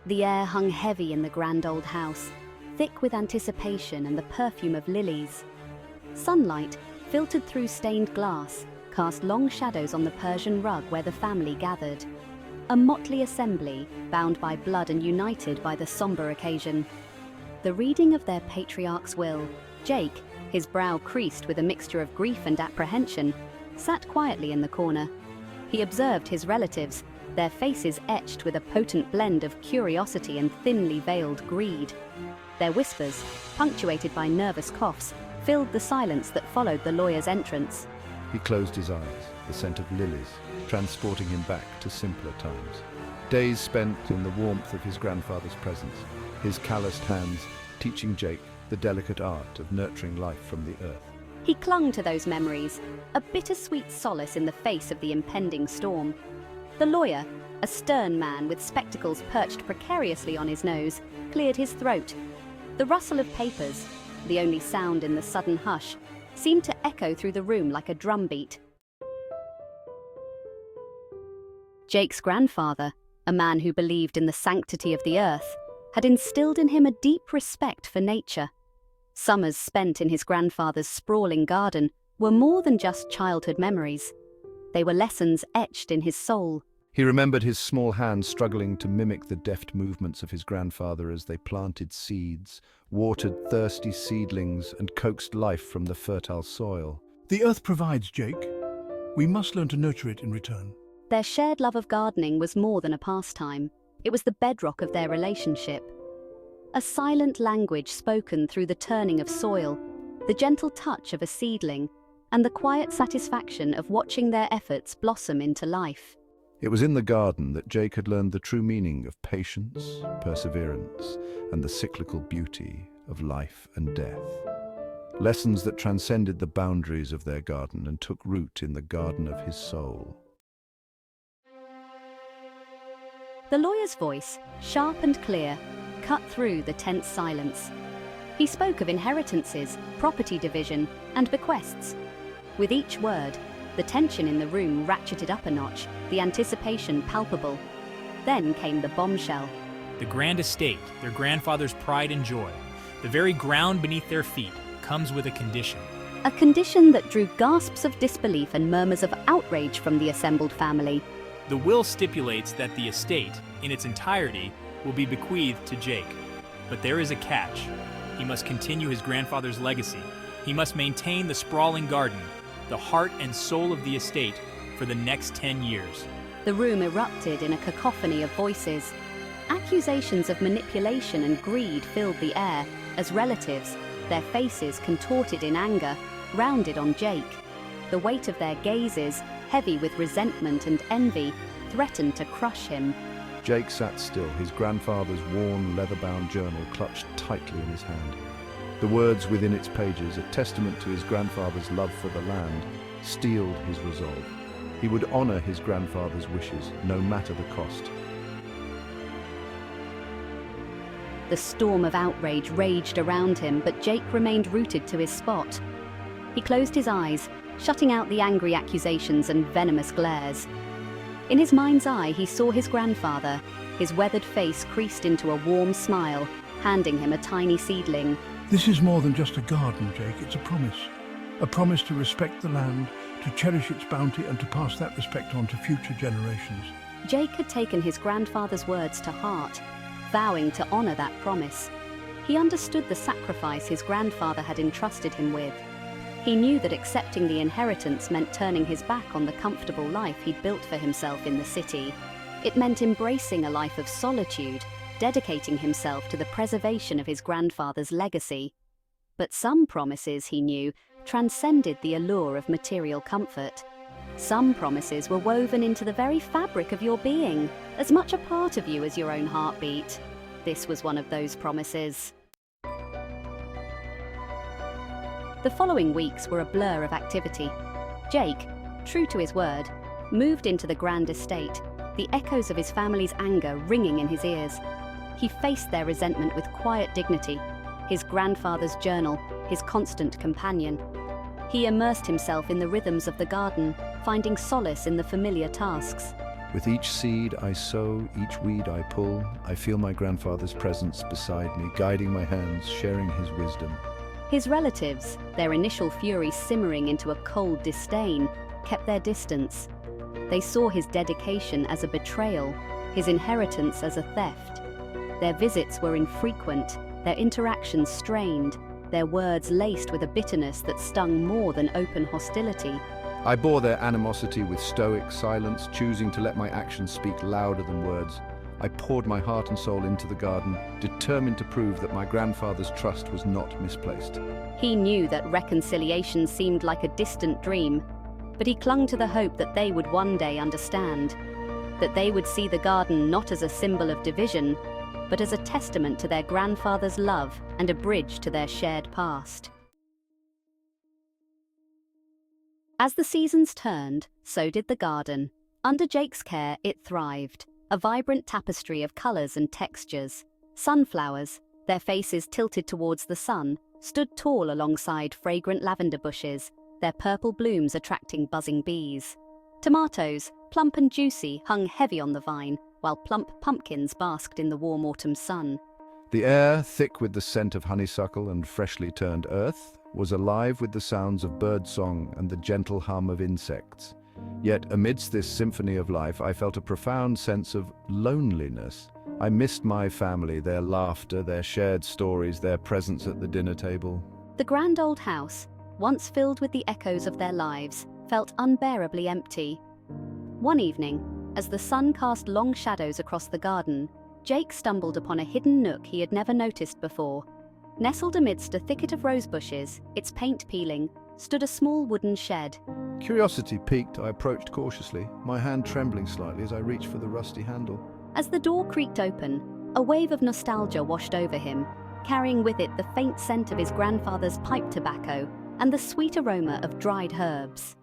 The air hung heavy in the grand old house, thick with anticipation and the perfume of lilies. Sunlight, filtered through stained glass, cast long shadows on the Persian rug where the family gathered. A motley assembly, bound by blood and united by the somber occasion. The reading of their patriarch's will, Jake, his brow creased with a mixture of grief and apprehension, sat quietly in the corner. He observed his relatives, their faces etched with a potent blend of curiosity and thinly veiled greed. Their whispers, punctuated by nervous coughs, filled the silence that followed the lawyer's entrance. He closed his eyes, the scent of lilies, transporting him back to simpler times. Days spent in the warmth of his grandfather's presence, his calloused hands teaching Jake the delicate art of nurturing life from the earth. He clung to those memories, a bittersweet solace in the face of the impending storm. The lawyer, a stern man with spectacles perched precariously on his nose, cleared his throat. The rustle of papers, the only sound in the sudden hush, seemed to echo through the room like a drumbeat. Jake's grandfather, a man who believed in the sanctity of the earth, had instilled in him a deep respect for nature. Summers spent in his grandfather's sprawling garden were more than just childhood memories. They were lessons etched in his soul. He remembered his small hands struggling to mimic the deft movements of his grandfather as they planted seeds, watered thirsty seedlings, and coaxed life from the fertile soil. The earth provides, Jake. We must learn to nurture it in return. Their shared love of gardening was more than a pastime. It was the bedrock of their relationship. A silent language spoken through the turning of soil, the gentle touch of a seedling, and the quiet satisfaction of watching their efforts blossom into life. It was in the garden that Jake had learned the true meaning of patience, perseverance, and the cyclical beauty of life and death. Lessons that transcended the boundaries of their garden and took root in the garden of his soul. The lawyer's voice, sharp and clear, cut through the tense silence. He spoke of inheritances, property division, and bequests. With each word, the tension in the room ratcheted up a notch, the anticipation palpable. Then came the bombshell. The grand estate, their grandfather's pride and joy, the very ground beneath their feet, comes with a condition. A condition that drew gasps of disbelief and murmurs of outrage from the assembled family. The will stipulates that the estate, in its entirety, will be bequeathed to Jake. But there is a catch. He must continue his grandfather's legacy. He must maintain the sprawling garden, the heart and soul of the estate, for the next 10 years. The room erupted in a cacophony of voices. Accusations of manipulation and greed filled the air as relatives, their faces contorted in anger, rounded on Jake. The weight of their gazes, heavy with resentment and envy, threatened to crush him. Jake sat still, his grandfather's worn, leather-bound journal clutched tightly in his hand. The words within its pages, a testament to his grandfather's love for the land, steeled his resolve. He would honor his grandfather's wishes, no matter the cost. The storm of outrage raged around him, but Jake remained rooted to his spot. He closed his eyes, shutting out the angry accusations and venomous glares. In his mind's eye, he saw his grandfather, his weathered face creased into a warm smile, handing him a tiny seedling. This is more than just a garden, Jake. It's a promise. A promise to respect the land, to cherish its bounty, and to pass that respect on to future generations. Jake had taken his grandfather's words to heart, vowing to honor that promise. He understood the sacrifice his grandfather had entrusted him with. He knew that accepting the inheritance meant turning his back on the comfortable life he'd built for himself in the city. It meant embracing a life of solitude, dedicating himself to the preservation of his grandfather's legacy. But some promises, he knew, transcended the allure of material comfort. Some promises were woven into the very fabric of your being, as much a part of you as your own heartbeat. This was one of those promises. The following weeks were a blur of activity. Jake, true to his word, moved into the grand estate, the echoes of his family's anger ringing in his ears. He faced their resentment with quiet dignity, his grandfather's journal, his constant companion. He immersed himself in the rhythms of the garden, finding solace in the familiar tasks. With each seed I sow, each weed I pull, I feel my grandfather's presence beside me, guiding my hands, sharing his wisdom. His relatives, their initial fury simmering into a cold disdain, kept their distance. They saw his dedication as a betrayal, his inheritance as a theft. Their visits were infrequent, their interactions strained, their words laced with a bitterness that stung more than open hostility. I bore their animosity with stoic silence, choosing to let my actions speak louder than words. I poured my heart and soul into the garden, determined to prove that my grandfather's trust was not misplaced. He knew that reconciliation seemed like a distant dream, but he clung to the hope that they would one day understand, that they would see the garden not as a symbol of division, but as a testament to their grandfather's love and a bridge to their shared past. As the seasons turned, so did the garden. Under Jake's care, it thrived, a vibrant tapestry of colors and textures. Sunflowers, their faces tilted towards the sun, stood tall alongside fragrant lavender bushes, their purple blooms attracting buzzing bees. Tomatoes, plump and juicy, hung heavy on the vine, while plump pumpkins basked in the warm autumn sun. The air, thick with the scent of honeysuckle and freshly turned earth, was alive with the sounds of birdsong and the gentle hum of insects. Yet amidst this symphony of life, I felt a profound sense of loneliness. I missed my family, their laughter, their shared stories, their presence at the dinner table. The grand old house, once filled with the echoes of their lives, felt unbearably empty. One evening, as the sun cast long shadows across the garden, Jake stumbled upon a hidden nook he had never noticed before. Nestled amidst a thicket of rose bushes, its paint peeling, stood a small wooden shed. Curiosity piqued, I approached cautiously, my hand trembling slightly as I reached for the rusty handle. As the door creaked open, a wave of nostalgia washed over him, carrying with it the faint scent of his grandfather's pipe tobacco and the sweet aroma of dried herbs.